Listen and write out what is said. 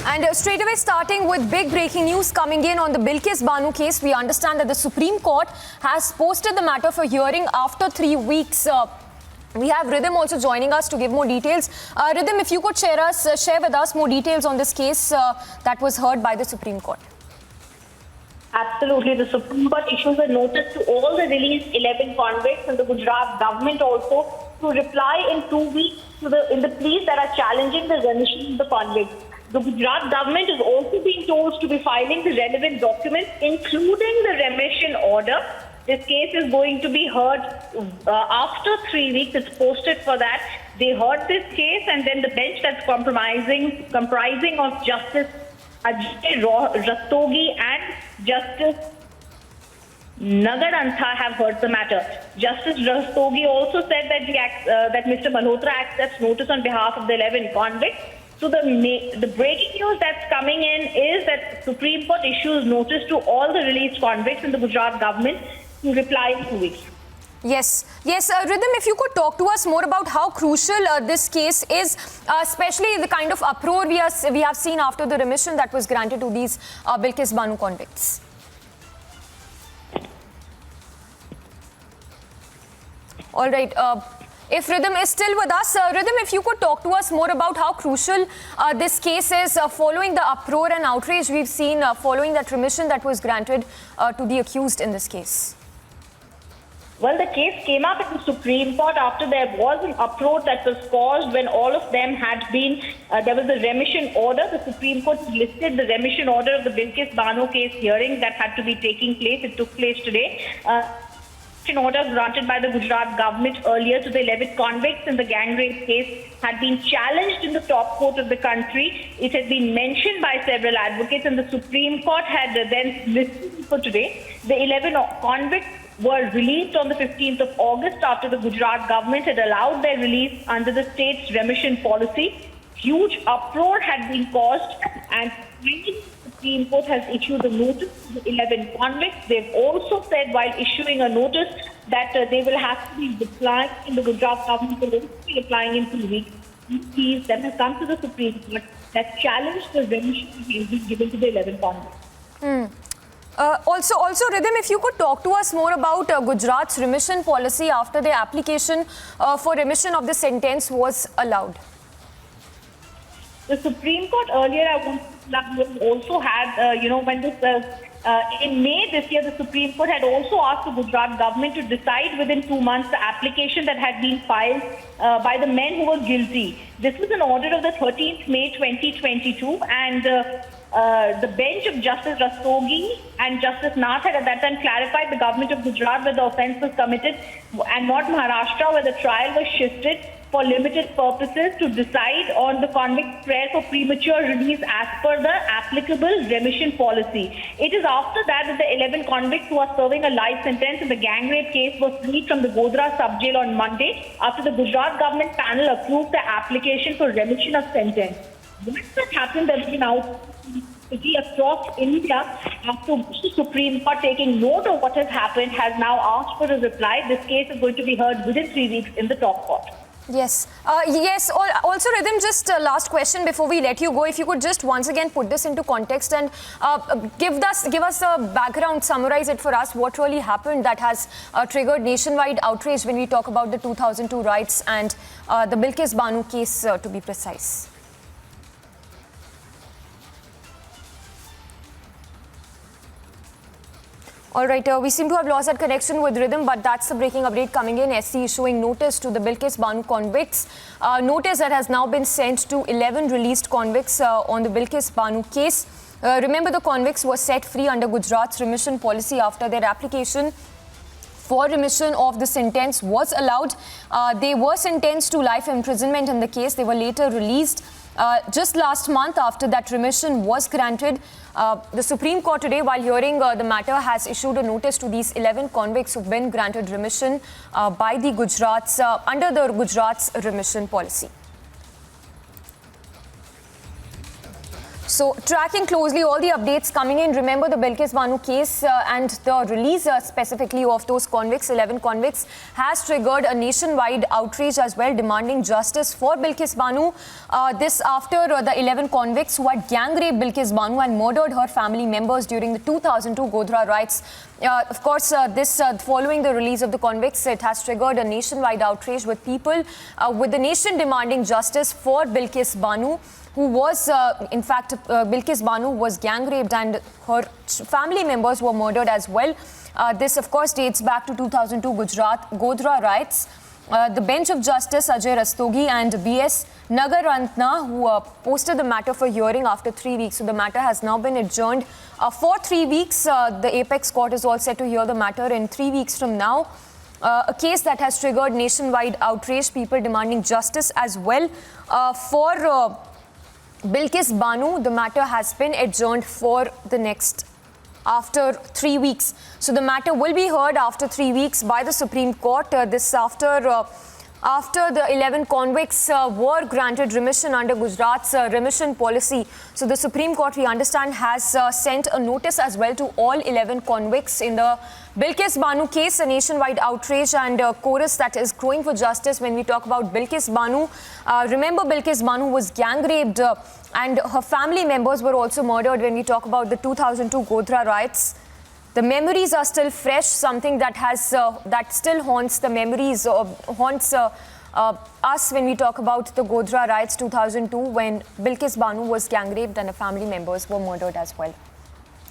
And straight away starting with big breaking news coming in on the Bilkis Bano case, we understand that the Supreme Court has posted the matter for hearing after 3 weeks. We have Rhythm also joining us to give more details. Rhythm, if you could share with us more details on this case that was heard by the Supreme Court. Absolutely. The Supreme Court issues a notice to all the released 11 convicts and the Gujarat government also to reply in 2 weeks in the pleas that are challenging the remission of the convicts. The Gujarat government is also being told to be filing the relevant documents, including the remission order. This case is going to be heard after 3 weeks. It's posted for that. They heard this case, and then the bench that's comprising of Justice Ajay Rastogi and Justice Nagarantha have heard the matter. Justice Rastogi also said that that Mr. Malhotra accepts notice on behalf of the 11 convicts. So the breaking news that's coming in is that Supreme Court issues notice to all the released convicts and the Gujarat government to reply in 2 weeks. Yes. Rhythm, if you could talk to us more about how crucial this case is, especially the kind of uproar we have seen after the remission that was granted to these Bilkis Bano convicts. All right. If Rhythm is still with us, Rhythm, if you could talk to us more about how crucial this case is following the uproar and outrage we've seen following that remission that was granted to the accused in this case. Well, the case came up at the Supreme Court after there was an uproar that was caused when all of them had been, there was a remission order. The Supreme Court listed the remission order of the Bilkis Bano case hearing that had to be taking place. It took place today. An order granted by the Gujarat government earlier to the 11 convicts in the gang rape case had been challenged in the top court of the country. It had been mentioned by several advocates, and the Supreme Court had then listened for today. The 11 convicts were released on the 15th of August after the Gujarat government had allowed their release under the state's remission policy. Huge uproar had been caused, and the Supreme Court has issued a notice to the 11 convicts. They've also said while issuing a notice that they will have to be replying in the Gujarat government will be replying in 2 weeks. These that have come to the Supreme Court that challenged the remission given to the 11 convicts. Also, Rhythm, if you could talk to us more about Gujarat's remission policy after the application for remission of the sentence was allowed. The Supreme Court earlier also had, when this, in May this year, the Supreme Court had also asked the Gujarat government to decide within 2 months the application that had been filed by the men who were guilty. This was an order of the 13th May 2022, and the bench of Justice Rastogi and Justice Nath had at that time clarified the government of Gujarat where the offence was committed and not Maharashtra where the trial was shifted for limited purposes to decide on the convict's prayer for premature release as per the applicable remission policy. It is after that the 11 convicts who are serving a life sentence in the gang rape case were freed from the Godhra sub-jail on Monday after the Gujarat government panel approved the application for remission of sentence. Once that happened, there has been outrage across India after the Supreme Court, taking note of what has happened, has now asked for a reply. This case is going to be heard within 3 weeks in the top court. Yes. Also, Rhythm, just last question before we let you go. If you could just once again put this into context and give us a background, summarize it for us, what really happened that has triggered nationwide outrage when we talk about the 2002 riots and the Bilkis Bano case, to be precise. All right, we seem to have lost that connection with Rhythm, but that's the breaking update coming in. SC issuing notice to the Bilkis Bano convicts. Notice that has now been sent to 11 released convicts on the Bilkis Bano case. Remember, the convicts were set free under Gujarat's remission policy after their application for remission of the sentence was allowed. They were sentenced to life imprisonment in the case. They were later released just last month after that remission was granted. The Supreme Court today, while hearing the matter, has issued a notice to these 11 convicts who've been granted remission by the Gujarat's under the Gujarat's remission policy. So, tracking closely all the updates coming in. Remember the Bilkis Bano case and the release specifically of those convicts, 11 convicts, has triggered a nationwide outrage as well, demanding justice for Bilkis Bano. This after the 11 convicts who had gang raped Bilkis Bano and murdered her family members during the 2002 Godhra riots. Of course, following the release of the convicts, it has triggered a nationwide outrage with people, with the nation demanding justice for Bilkis Bano, who was, in fact, Bilkis Bano was gang raped and her family members were murdered as well. This, of course, dates back to 2002 Godhra riots. The bench of Justice Ajay Rastogi and B.S. Nagarantna, who posted the matter for hearing after 3 weeks. So the matter has now been adjourned for 3 weeks. The Apex Court is all set to hear the matter in 3 weeks from now. A case that has triggered nationwide outrage, people demanding justice as well. For Bilkis Bano, the matter has been adjourned for the next after 3 weeks. So the matter will be heard after 3 weeks by the Supreme Court. This after the 11 convicts were granted remission under Gujarat's remission policy. So the Supreme Court, we understand, has sent a notice as well to all 11 convicts in the Bilkis Bano case, a nationwide outrage and chorus that is growing for justice when we talk about Bilkis Bano. Remember, Bilkis Bano was gang raped and her family members were also murdered when we talk about the 2002 Godhra riots. The memories are still fresh, something that has that still haunts the memories, haunts us when we talk about the Godhra riots 2002, when Bilkis Bano was gang raped and her family members were murdered as well.